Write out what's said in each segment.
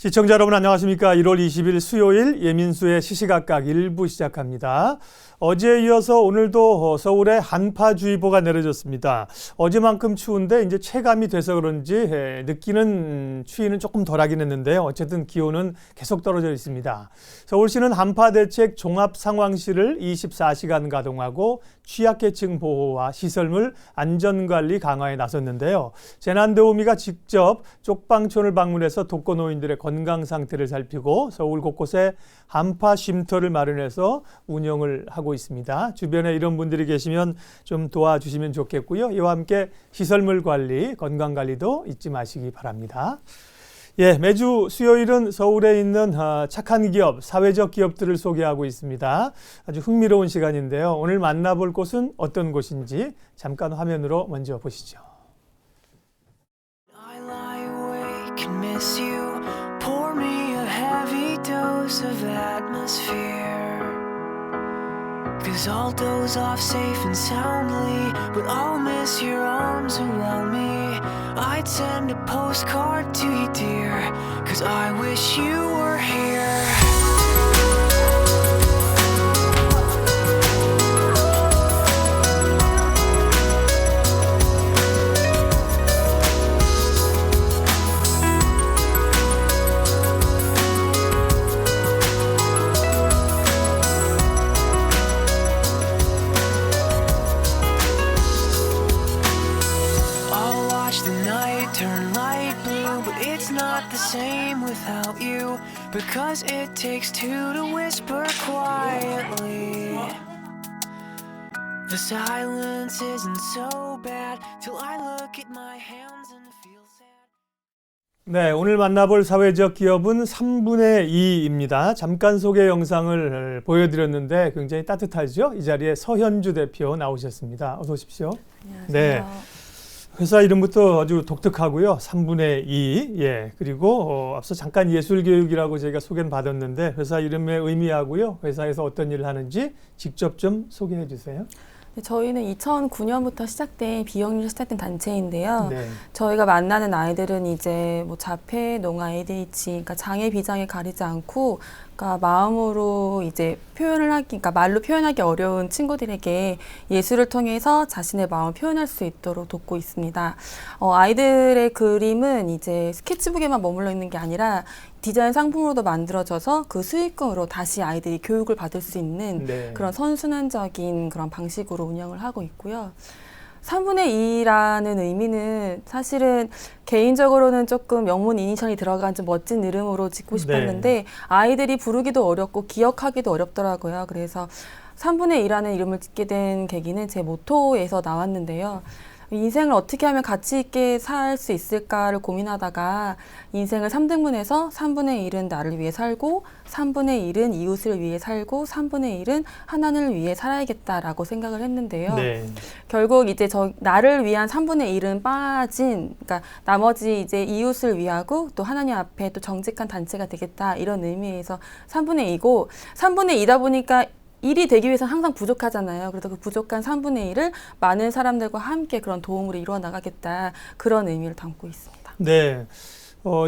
시청자 여러분 안녕하십니까. 1월 20일 수요일 예민수의 시시각각 1부 시작합니다. 어제에 이어서 오늘도 서울에 한파주의보가 내려졌습니다. 어제만큼 추운데 이제 체감이 돼서 그런지 느끼는 추위는 조금 덜하긴 했는데요. 어쨌든 기온은 계속 떨어져 있습니다. 서울시는 한파대책 종합상황실을 24시간 가동하고 취약계층 보호와 시설물 안전관리 강화에 나섰는데요. 재난도우미가 직접 쪽방촌을 방문해서 독거노인들의 건강 상태를 살피고 서울 곳곳에 한파 쉼터를 마련해서 운영을 하고 있습니다. 주변에 이런 분들이 계시면 좀 도와주시면 좋겠고요. 이와 함께 시설물 관리, 건강 관리도 잊지 마시기 바랍니다. 예, 매주 수요일은 서울에 있는 착한 기업, 사회적 기업들을 소개하고 있습니다. 아주 흥미로운 시간인데요. 오늘 만나볼 곳은 어떤 곳인지 잠깐 화면으로 먼저 보시죠. I lie awake and miss you. Pour me a heavy dose of atmosphere. 'Cause I'll doze off safe and soundly, but I'll miss your arms around me. I'd send a postcard to you, dear, 'cause I wish you were here. Turn light blue, but it's not the same without you. Because it takes two to whisper quietly. The silence isn't so bad till I look at my hands and feel sad. 네, 오늘 만나볼 사회적 기업은 3분의 2입니다. 잠깐 소개 영상을 보여드렸는데 굉장히 따뜻하죠? 이 자리에 서현주 대표 나오셨습니다. 어서 오십시오. 안녕하세요. 네. 회사 이름부터 아주 독특하고요. 3분의 2. 예. 그리고 앞서 잠깐 예술교육이라고 저희가 소개는 받았는데 회사 이름의 의미하고요. 회사에서 어떤 일을 하는지 직접 좀 소개해 주세요. 네, 저희는 2009년부터 시작된 비영리로 시작된 단체인데요. 네. 저희가 만나는 아이들은 이제 뭐 자폐, 농아, ADHD, 그러니까 장애 비장애 가리지 않고, 그러니까 마음으로 이제 표현을 하기, 그러니까 말로 표현하기 어려운 친구들에게 예술을 통해서 자신의 마음을 표현할 수 있도록 돕고 있습니다. 아이들의 그림은 이제 스케치북에만 머물러 있는 게 아니라 디자인 상품으로도 만들어져서 그 수익금으로 다시 아이들이 교육을 받을 수 있는 네. 그런 선순환적인 그런 방식으로 운영을 하고 있고요. 3분의 2라는 의미는 사실은 개인적으로는 조금 영문 이니셜이 들어간 좀 멋진 이름으로 짓고 싶었는데 아이들이 부르기도 어렵고 기억하기도 어렵더라고요. 그래서 3분의 2라는 이름을 짓게 된 계기는 제 모토에서 나왔는데요. 인생을 어떻게 하면 가치 있게 살 수 있을까를 고민하다가 인생을 3등분해서 3분의 1은 나를 위해 살고 3분의 1은 이웃을 위해 살고 3분의 1은 하나님을 위해 살아야겠다라고 생각을 했는데요. 네. 결국 이제 나를 위한 3분의 1은 빠진, 그러니까 나머지 이제 이웃을 위하고 또 하나님 앞에 또 정직한 단체가 되겠다 이런 의미에서 3분의 2고 3분의 2다 보니까 1이 되기 위해서는 항상 부족하잖아요. 그래서 그 부족한 3분의 1을 많은 사람들과 함께 그런 도움으로 이루어 나가겠다. 그런 의미를 담고 있습니다. 네.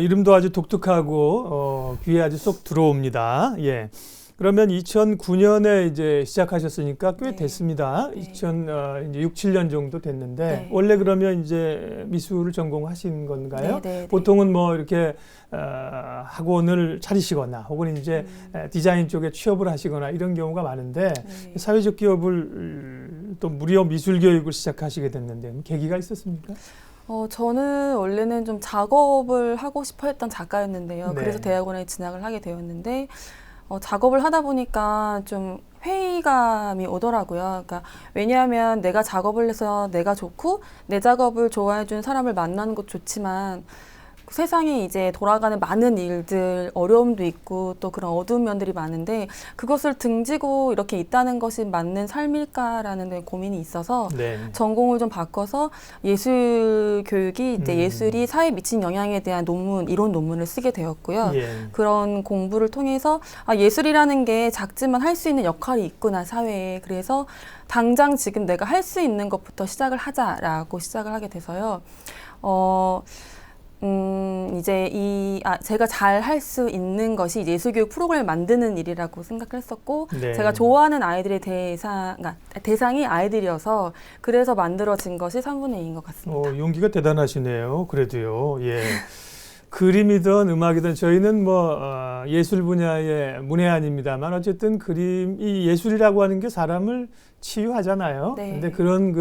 이름도 아주 독특하고 귀에 아주 쏙 들어옵니다. 예. 그러면 2009년에 이제 시작하셨으니까 꽤 네. 됐습니다. 네. 이제 6, 7년 정도 됐는데 네. 원래 그러면 이제 미술을 전공하신 건가요? 네. 보통은 뭐 이렇게 학원을 차리시거나 혹은 이제 디자인 쪽에 취업을 하시거나 이런 경우가 많은데 네. 사회적 기업을 또 무료 미술 교육을 시작하시게 됐는데 계기가 있었습니까? 저는 원래는 좀 작업을 하고 싶어 했던 작가였는데요. 네. 그래서 대학원에 진학을 하게 되었는데 작업을 하다 보니까 좀 회의감이 오더라고요. 그러니까 왜냐하면 내가 작업을 해서 내가 좋고 내 작업을 좋아해 준 사람을 만나는 것도 좋지만 세상에 이제 돌아가는 많은 일들, 어려움도 있고 또 그런 어두운 면들이 많은데 그것을 등지고 이렇게 있다는 것이 맞는 삶일까라는 데 고민이 있어서 네. 전공을 좀 바꿔서 예술 교육이 이제 예술이 사회에 미친 영향에 대한 논문, 이론 논문을 쓰게 되었고요. 예. 그런 공부를 통해서 예술이라는 게 작지만 할 수 있는 역할이 있구나, 사회에. 그래서 당장 지금 내가 할 수 있는 것부터 시작을 하자라고 시작을 하게 돼서요. 이제 제가 잘 할 수 있는 것이 이제 예술교육 프로그램을 만드는 일이라고 생각을 했었고, 네. 제가 좋아하는 아이들의 그러니까 대상이 아이들이어서 그래서 만들어진 것이 3분의 2인 것 같습니다. 용기가 대단하시네요. 그래도요. 예. 그림이든 음악이든 저희는 예술 분야의 문외한입니다만 어쨌든 그림이 예술이라고 하는 게 사람을 치유하잖아요. 네. 근데 그런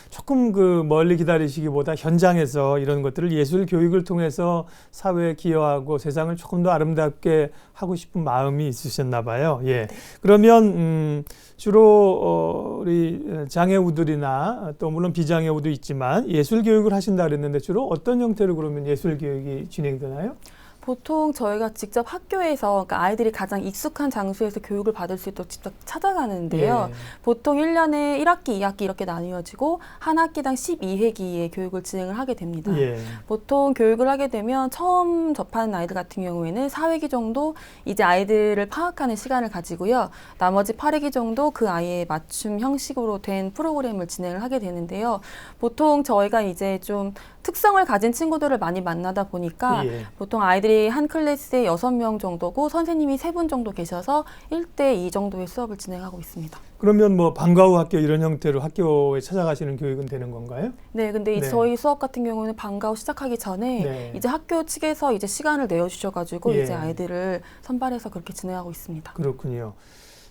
조금 멀리 기다리시기보다 현장에서 이런 것들을 예술 교육을 통해서 사회에 기여하고 세상을 조금 더 아름답게 하고 싶은 마음이 있으셨나 봐요. 예. 네. 그러면 주로 우리 장애우들이나 또 물론 비장애우도 있지만 예술 교육을 하신다 그랬는데 주로 어떤 형태로 그러면 예술 교육이 진행되나요? 보통 저희가 직접 학교에서, 그러니까 아이들이 가장 익숙한 장소에서 교육을 받을 수 있도록 직접 찾아가는데요. 예. 보통 1년에 1학기, 2학기 이렇게 나뉘어지고 한 학기당 12회기의 교육을 진행을 하게 됩니다. 예. 보통 교육을 하게 되면 처음 접하는 아이들 같은 경우에는 4회기 정도 이제 아이들을 파악하는 시간을 가지고요. 나머지 8회기 정도 그 아이의 맞춤 형식으로 된 프로그램을 진행을 하게 되는데요. 보통 저희가 이제 좀 특성을 가진 친구들을 많이 만나다 보니까 예. 보통 아이들이 한 클래스에 6명 정도고 선생님이 3분 정도 계셔서 1대2 정도의 수업을 진행하고 있습니다. 그러면 방과 후 학교 이런 형태로 학교에 찾아가시는 교육은 되는 건가요? 네, 근데 네. 저희 수업 같은 경우는 방과 후 시작하기 전에 네. 이제 학교 측에서 이제 시간을 내어주셔가지고 예. 이제 아이들을 선발해서 그렇게 진행하고 있습니다. 그렇군요.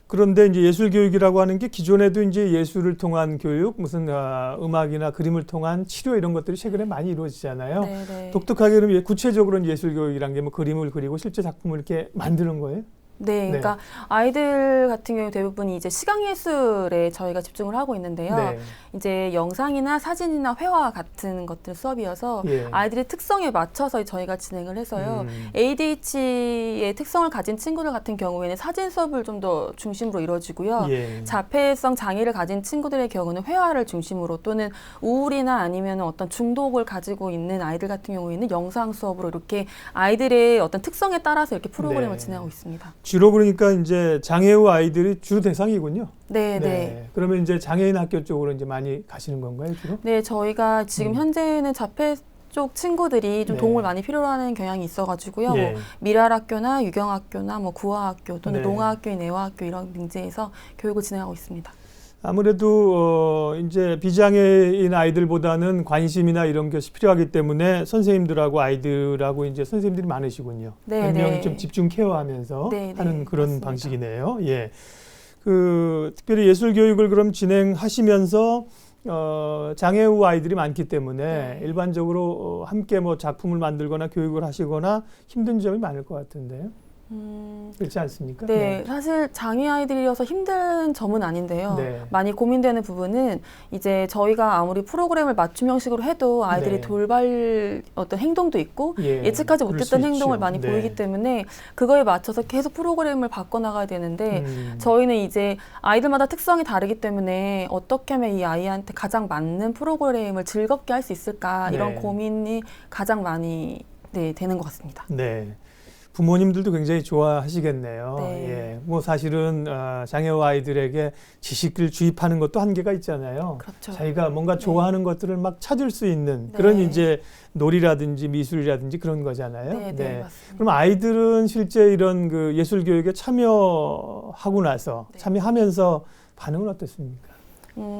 그런데 이제 예술 교육이라고 하는 게 기존에도 이제 예술을 통한 교육, 무슨 음악이나 그림을 통한 치료 이런 것들이 최근에 많이 이루어지잖아요. 네, 네. 독특하게 그러면 구체적으로 예술 교육이란 게 그림을 그리고 실제 작품을 이렇게 만드는 거예요? 네, 그러니까 아이들 같은 경우 대부분이 이제 시각예술에 저희가 집중을 하고 있는데요. 네. 이제 영상이나 사진이나 회화 같은 것들 수업이어서 예. 아이들의 특성에 맞춰서 저희가 진행을 해서요. ADHD의 특성을 가진 친구들 같은 경우에는 사진 수업을 좀 더 중심으로 이루어지고요. 예. 자폐성 장애를 가진 친구들의 경우는 회화를 중심으로 또는 우울이나 아니면 어떤 중독을 가지고 있는 아이들 같은 경우에는 영상 수업으로 이렇게 아이들의 어떤 특성에 따라서 이렇게 프로그램을 네. 진행하고 있습니다. 주로 그러니까 이제 장애우 아이들이 주로 대상이군요. 네, 네. 그러면 이제 장애인 학교 쪽으로 이제 많이 가시는 건가요, 주로? 네, 저희가 지금 현재는 자폐 쪽 친구들이 좀 네. 도움을 많이 필요로 하는 경향이 있어가지고요. 예. 미랄학교나 유경학교나 구화학교 또는 네. 농아학교인 애화학교 이런 등지에서 교육을 진행하고 있습니다. 아무래도 이제 비장애인 아이들보다는 관심이나 이런 것이 필요하기 때문에 선생님들하고 아이들하고 이제 선생님들이 많으시군요. 네, 몇 명이 네. 좀 집중 케어하면서 네, 하는 네, 그런 맞습니다. 방식이네요. 예. 특별히 예술 교육을 그럼 진행하시면서 장애우 아이들이 많기 때문에 네. 일반적으로 함께 작품을 만들거나 교육을 하시거나 힘든 점이 많을 것 같은데요. 그렇지 않습니까? 네, 사실 장애 아이들이어서 힘든 점은 아닌데요. 네. 많이 고민되는 부분은 이제 저희가 아무리 프로그램을 맞춤 형식으로 해도 아이들이 네. 돌발 어떤 행동도 있고 예, 예측하지 그럴 못했던 수 행동을 있죠. 많이 네. 보이기 때문에 그거에 맞춰서 계속 프로그램을 바꿔나가야 되는데 저희는 이제 아이들마다 특성이 다르기 때문에 어떻게 하면 이 아이한테 가장 맞는 프로그램을 즐겁게 할 수 있을까 이런 네. 고민이 가장 많이 되는 것 같습니다. 네. 부모님들도 굉장히 좋아하시겠네요. 네. 예. 장애우 아이들에게 지식을 주입하는 것도 한계가 있잖아요. 그렇죠. 자기가 뭔가 좋아하는 것들을 막 찾을 수 있는 네. 그런 이제 놀이라든지 미술이라든지 그런 거잖아요. 네, 네, 맞습니다. 그럼 아이들은 실제 이런 예술 교육에 참여하고 나서 네. 참여하면서 반응은 어떻습니까?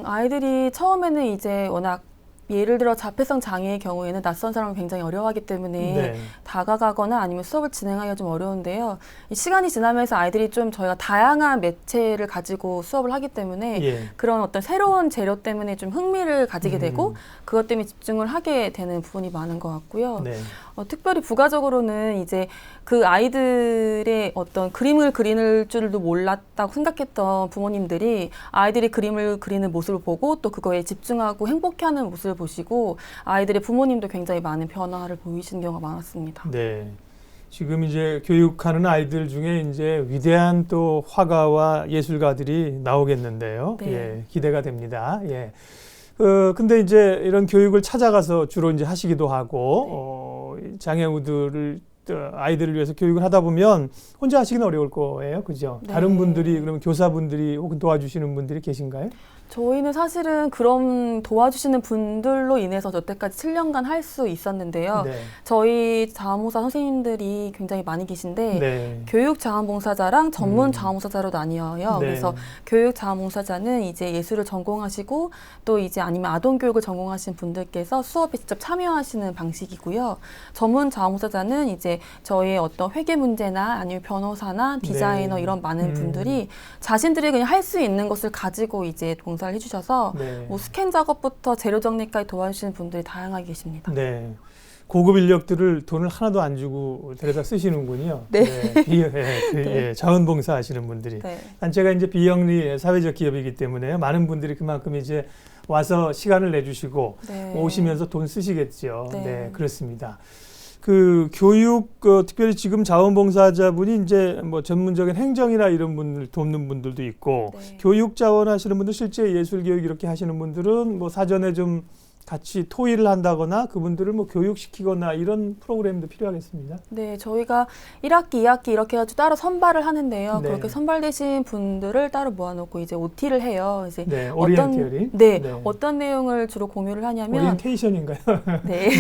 아이들이 처음에는 이제 워낙 예를 들어 자폐성 장애의 경우에는 낯선 사람을 굉장히 어려워하기 때문에 네. 다가가거나 아니면 수업을 진행하기가 좀 어려운데요. 이 시간이 지나면서 아이들이 좀 저희가 다양한 매체를 가지고 수업을 하기 때문에 예. 그런 어떤 새로운 재료 때문에 좀 흥미를 가지게 되고 그것 때문에 집중을 하게 되는 부분이 많은 것 같고요. 네. 특별히 부가적으로는 이제 그 아이들의 어떤 그림을 그리는 줄도 몰랐다고 생각했던 부모님들이 아이들이 그림을 그리는 모습을 보고 또 그거에 집중하고 행복해하는 모습을 보시고 아이들의 부모님도 굉장히 많은 변화를 보이시는 경우가 많았습니다. 네. 지금 이제 교육하는 아이들 중에 이제 위대한 또 화가와 예술가들이 나오겠는데요. 네. 예, 기대가 됩니다. 예. 근데 이제 이런 교육을 찾아가서 주로 이제 하시기도 하고, 장애우들을 아이들을 위해서 교육을 하다 보면 혼자 하시기는 어려울 거예요. 그죠? 네. 다른 분들이, 그러면 교사분들이 혹은 도와주시는 분들이 계신가요? 저희는 사실은 그런 도와주시는 분들로 인해서 여태까지 7년간 할 수 있었는데요. 네. 저희 자원봉사 선생님들이 굉장히 많이 계신데 네. 교육 자원봉사자랑 전문 자원봉사자로 나뉘어요. 네. 그래서 교육 자원봉사자는 이제 예술을 전공하시고 또 이제 아니면 아동 교육을 전공하신 분들께서 수업에 직접 참여하시는 방식이고요. 전문 자원봉사자는 이제 저희의 어떤 회계 문제나 아니면 변호사나 디자이너 네. 이런 많은 분들이 자신들이 그냥 할 수 있는 것을 가지고 이제 봉사를 해주셔서 네. 뭐 스캔 작업부터 재료 정리까지 도와주시는 분들이 다양하게 계십니다. 네. 고급 인력들을 돈을 하나도 안 주고 데려다 쓰시는군요. 네. 예, 자원봉사 하시는 분들이. 네. 단체가 이제 비영리 사회적 기업이기 때문에 많은 분들이 그만큼 이제 와서 시간을 내주시고 네. 오시면서 돈 쓰시겠죠. 네. 네, 그렇습니다. 그 교육, 특별히 지금 자원봉사자분이 이제 뭐 전문적인 행정이나 이런 분들 돕는 분들도 있고 네. 교육 자원 하시는 분들 실제 예술 교육 이렇게 하시는 분들은 뭐 사전에 좀 같이 토의를 한다거나 그분들을 뭐 교육시키거나 이런 프로그램도 필요하겠습니다. 네, 저희가 1학기, 2학기 이렇게 해가지고 따로 선발을 하는데요. 네. 그렇게 선발되신 분들을 따로 모아놓고 이제 OT를 해요. 이제 네, 오리엔티어링. 네, 네. 어떤 내용을 주로 공유를 하냐면 오리엔테이션인가요? 네.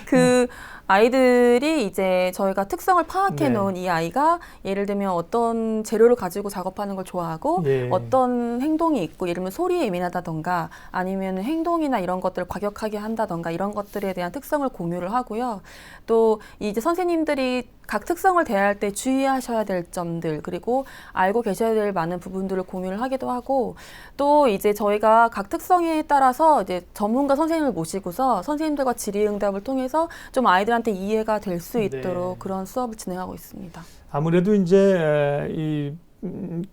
그 아이들이 이제 저희가 특성을 파악해 네. 놓은 이 아이가 예를 들면 어떤 재료를 가지고 작업하는 걸 좋아하고 예. 어떤 행동이 있고 예를 들면 소리에 예민하다던가 아니면 행동이나 이런 것들을 과격하게 한다던가 이런 것들에 대한 특성을 공유를 하고요. 또 이제 선생님들이 각 특성을 대할 때 주의하셔야 될 점들 그리고 알고 계셔야 될 많은 부분들을 공유를 하기도 하고 또 이제 저희가 각 특성에 따라서 이제 전문가 선생님을 모시고서 선생님들과 질의응답을 통해서 좀 아이들한테 이해가 될 수 있도록 네. 그런 수업을 진행하고 있습니다. 아무래도 이제 이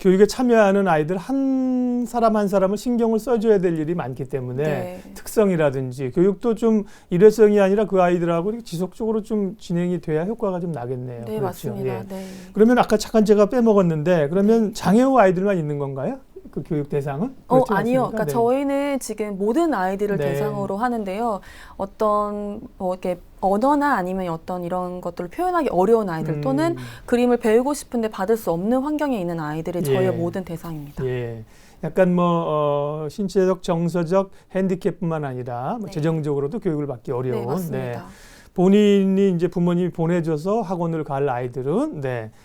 교육에 참여하는 아이들 한 사람 한 사람을 신경을 써줘야 될 일이 많기 때문에 네. 특성이라든지 교육도 좀 일회성이 아니라 그 아이들하고 지속적으로 좀 진행이 돼야 효과가 좀 나겠네요. 네, 그렇죠. 맞습니다. 예. 네. 그러면 아까 잠깐 제가 빼먹었는데 그러면 장애우 아이들만 있는 건가요? 그 교육 대상은? 그렇지 아니요. 않습니까? 그러니까 네. 저희는 지금 모든 아이들을 네. 대상으로 하는데요. 어떤 뭐 이렇게 언어나 아니면 어떤 이런 것들을 표현하기 어려운 아이들 또는 그림을 배우고 싶은데 받을 수 없는 환경에 있는 아이들이 저희의 예. 모든 대상입니다. 예. 약간 뭐 신체적, 정서적 핸디캡뿐만 아니라 뭐 네. 재정적으로도 교육을 받기 어려운. 네, 맞습니다. 본인이 이제 부모님이 보내줘서 학원을 갈 아이들은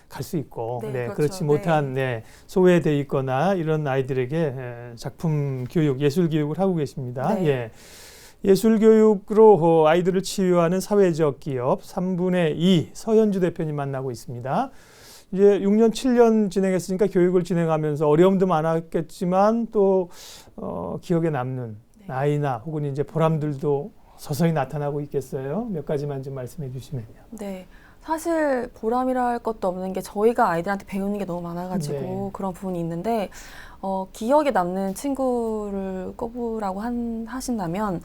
갈 수 있고 네, 그렇죠. 그렇지 못한 소외돼 있거나 이런 아이들에게 작품 교육, 예술 교육을 하고 계십니다. 네. 예. 예술 교육으로 아이들을 치유하는 사회적 기업 3분의 2 서현주 대표님 만나고 있습니다. 이제 6년, 7년 진행했으니까 교육을 진행하면서 어려움도 많았겠지만 또 기억에 남는 나이나 혹은 이제 보람들도 서서히 나타나고 있겠어요. 몇 가지만 좀 말씀해 주시면요. 네. 사실 보람이라 할 것도 없는 게 저희가 아이들한테 배우는 게 너무 많아가지고 네. 그런 부분이 있는데 기억에 남는 친구를 꼽으라고 하신다면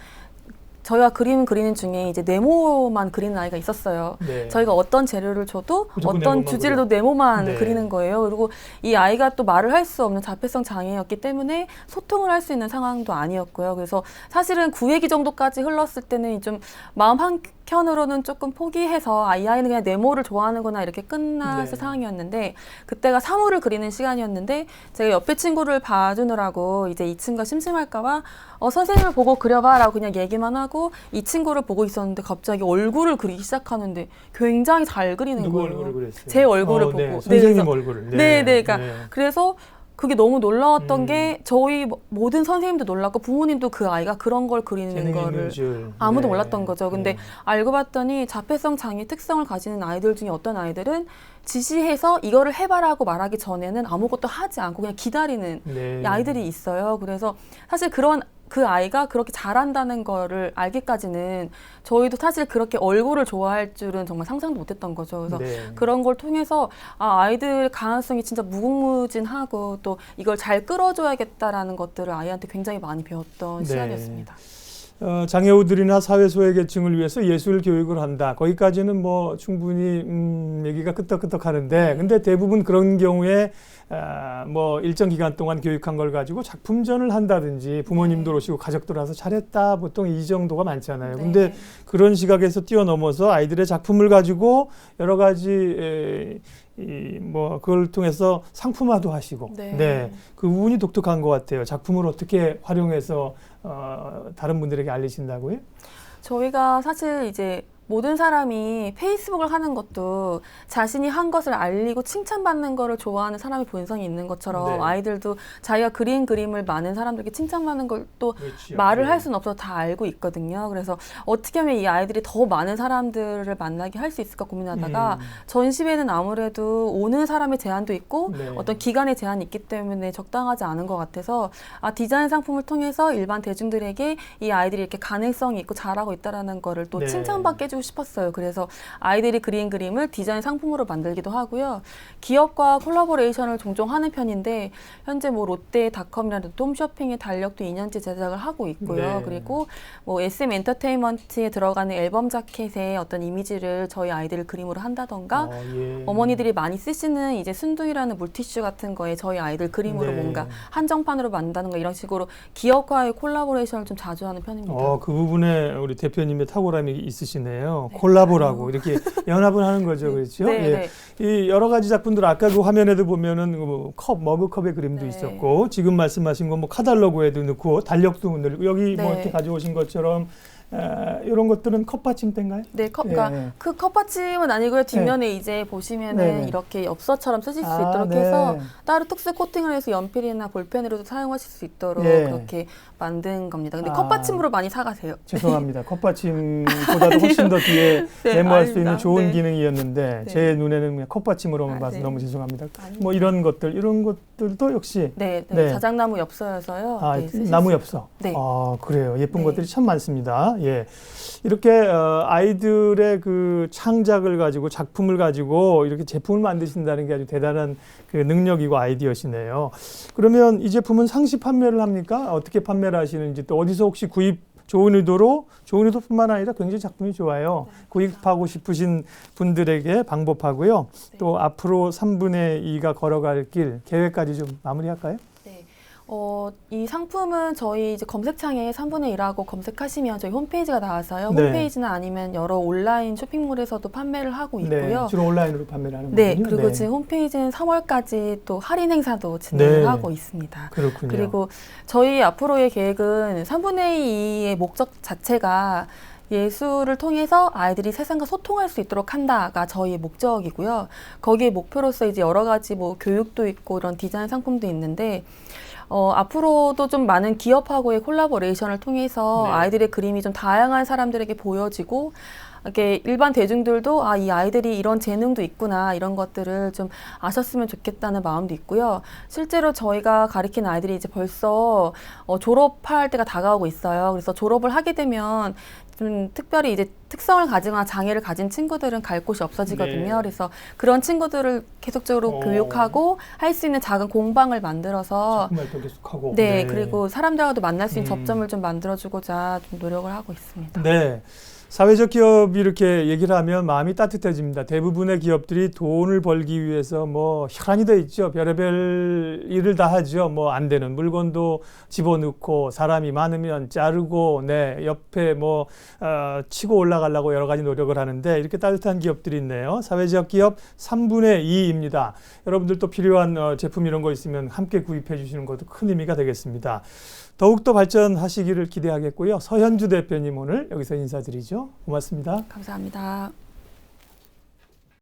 저희가 그림 그리는 중에 이제 네모만 그리는 아이가 있었어요. 네. 저희가 어떤 재료를 줘도 무조건 어떤 네모만 주제를 그려. 도 네모만 네. 그리는 거예요. 그리고 이 아이가 또 말을 할 수 없는 자폐성 장애였기 때문에 소통을 할 수 있는 상황도 아니었고요. 그래서 사실은 9회기 정도까지 흘렀을 때는 좀 마음 한켠으로는 조금 포기해서 이 아이는 그냥 네모를 좋아하는구나 이렇게 끝났을 네. 상황이었는데 그때가 사물을 그리는 시간이었는데 제가 옆에 친구를 봐주느라고 이제 이 친구가 심심할까봐 선생님을 보고 그려봐라고 그냥 얘기만 하고 이 친구를 보고 있었는데 갑자기 얼굴을 그리기 시작하는데 굉장히 잘 그리는 누구 거예요. 얼굴을 그렸어요? 제 얼굴을 보고. 네. 네, 선생님 그래서- 얼굴을. 네, 그러니까 그래서 그게 너무 놀라웠던 게 저희 모든 선생님도 놀랐고 부모님도 그 아이가 그런 걸 그리는 재능이 있는 거를 줄. 아무도 네. 몰랐던 거죠. 근데 네. 알고 봤더니 자폐성 장애 특성을 가지는 아이들 중에 어떤 아이들은 지시해서 이거를 해봐라고 말하기 전에는 아무것도 하지 않고 그냥 기다리는 네. 아이들이 있어요. 그래서 사실 그 아이가 그렇게 잘한다는 거를 알기까지는 저희도 사실 그렇게 얼굴을 좋아할 줄은 정말 상상도 못했던 거죠. 그래서 네. 그런 걸 통해서 아이들 가능성이 진짜 무궁무진하고 또 이걸 잘 끌어줘야겠다라는 것들을 아이한테 굉장히 많이 배웠던 네. 시간이었습니다. 장애우들이나 사회 소외계층을 위해서 예술 교육을 한다. 거기까지는 뭐 충분히 얘기가 끄떡끄떡하는데, 근데 대부분 그런 경우에 뭐 일정 기간 동안 교육한 걸 가지고 작품전을 한다든지 부모님들 오시고 가족들 와서 잘했다. 보통 이 정도가 많잖아요. 근데 그런 시각에서 뛰어넘어서 아이들의 작품을 가지고 여러 가지 뭐 그걸 통해서 상품화도 하시고, 네. 그 부분이 독특한 것 같아요. 작품을 어떻게 활용해서 다른 분들에게 알리신다고요? 저희가 사실 이제 모든 사람이 페이스북을 하는 것도 자신이 한 것을 알리고 칭찬받는 거를 좋아하는 사람이 본성이 있는 것처럼 네. 아이들도 자기가 그린 그림을 많은 사람들에게 칭찬받는 걸 또 그렇지요. 말을 네. 할 수는 없어서 다 알고 있거든요. 그래서 어떻게 하면 이 아이들이 더 많은 사람들을 만나게 할 수 있을까 고민하다가 전시회는 아무래도 오는 사람의 제한도 있고 네. 어떤 기간의 제한이 있기 때문에 적당하지 않은 것 같아서 디자인 상품을 통해서 일반 대중들에게 이 아이들이 이렇게 가능성이 있고 잘하고 있다라는 거를 또 네. 칭찬받게 해주고 싶었어요. 그래서 아이들이 그린 그림을 디자인 상품으로 만들기도 하고요. 기업과 콜라보레이션을 종종 하는 편인데 현재 뭐 롯데닷컴이라는 홈쇼핑의 달력도 2년째 제작을 하고 있고요. 네. 그리고 뭐 SM 엔터테인먼트에 들어가는 앨범 자켓의 어떤 이미지를 저희 아이들 그림으로 한다던가 예. 어머니들이 많이 쓰시는 이제 순둥이라는 물티슈 같은 거에 저희 아이들 그림으로 네. 뭔가 한정판으로 만드는 거 이런 식으로 기업과의 콜라보레이션을 좀 자주 하는 편입니다. 그 부분에 우리 대표님의 탁월함이 있으시네요. 콜라보라고 이렇게 연합을 하는 거죠, 그렇죠? 네, 예. 이 여러 가지 작품들 아까 그 화면에도 보면은 뭐 머그컵의 그림도 네. 있었고 지금 말씀하신 거 뭐 카탈로그에도 넣고 달력도 넣고 여기 뭐 네. 이렇게 가져오신 것처럼 이런 것들은 컵받침대인가요? 네, 그러니까 예. 그 컵받침은 아니고요. 뒷면에 이제 보시면은 네네. 이렇게 엽서처럼 쓰실 수 아, 있도록 네. 해서 따로 특수 코팅을 해서 연필이나 볼펜으로도 사용하실 수 있도록 예. 그렇게 만든 겁니다. 근데 아. 컵받침으로 많이 사가세요. 죄송합니다. 컵받침보다도 훨씬 더 뒤에 네, 메모할 수 있는 아닙니다. 좋은 네. 기능이었는데 네. 제 눈에는 그냥 컵받침으로만 봐서 네. 너무 죄송합니다. 아닙니다. 뭐 이런 것들도 역시 네, 네. 자작나무 엽서여서요. 네, 쓰실 나무 수 엽서. 네. 그래요. 예쁜 네. 것들이 참 많습니다. 예. 이렇게 아이들의 그 창작을 가지고 작품을 가지고 이렇게 제품을 만드신다는 게 아주 대단한 그 능력이고 아이디어시네요. 그러면 이 제품은 상시 판매를 합니까? 어떻게 판매를 하시는지 또 어디서 혹시 좋은 의도뿐만 아니라 굉장히 작품이 좋아요. 구입하고 싶으신 분들에게 방법하고요. 또 앞으로 3분의 2가 걸어갈 길 계획까지 좀 마무리할까요? 네. 이 상품은 저희 이제 검색창에 3분의 1하고 검색하시면 저희 홈페이지가 나와서요. 네. 홈페이지나 아니면 여러 온라인 쇼핑몰에서도 판매를 하고 있고요. 네, 주로 온라인으로 판매를 하는 네, 거군요. 그리고 지금 홈페이지는 3월까지 또 할인 행사도 진행하고 있습니다. 그렇군요. 그리고 저희 앞으로의 계획은 3분의 2의 목적 자체가 예술을 통해서 아이들이 세상과 소통할 수 있도록 한다가 저희의 목적이고요. 거기에 목표로서 이제 여러 가지 뭐 교육도 있고 이런 디자인 상품도 있는데 앞으로도 좀 많은 기업하고의 콜라보레이션을 통해서 네. 아이들의 그림이 좀 다양한 사람들에게 보여지고 이렇게 일반 대중들도 이 아이들이 이런 재능도 있구나 이런 것들을 좀 아셨으면 좋겠다는 마음도 있고요. 실제로 저희가 가리키는 아이들이 이제 벌써 졸업할 때가 다가오고 있어요. 그래서 졸업을 하게 되면 좀 특별히 이제 특성을 가지거나 장애를 가진 친구들은 갈 곳이 없어지거든요. 네. 그래서 그런 친구들을 계속적으로 교육하고 할 수 있는 작은 공방을 만들어서 작품 활동 계속하고. 네, 그리고 사람들하고도 만날 수 있는 음. 접점을 좀 만들어주고자 좀 노력을 하고 있습니다. 네. 사회적 기업이 이렇게 얘기를 하면 마음이 따뜻해집니다. 대부분의 기업들이 돈을 벌기 위해서 뭐 혈안이 돼 있죠. 별의별 일을 다 하죠. 뭐 안 되는 물건도 집어넣고 사람이 많으면 자르고 옆에 뭐 치고 올라가려고 여러 가지 노력을 하는데 이렇게 따뜻한 기업들이 있네요. 사회적 기업 3분의 2입니다. 여러분들도 필요한 제품 이런 거 있으면 함께 구입해 주시는 것도 큰 의미가 되겠습니다. 더욱더 발전하시기를 기대하겠고요. 서현주 대표님 오늘 여기서 인사드리죠. 고맙습니다. 감사합니다.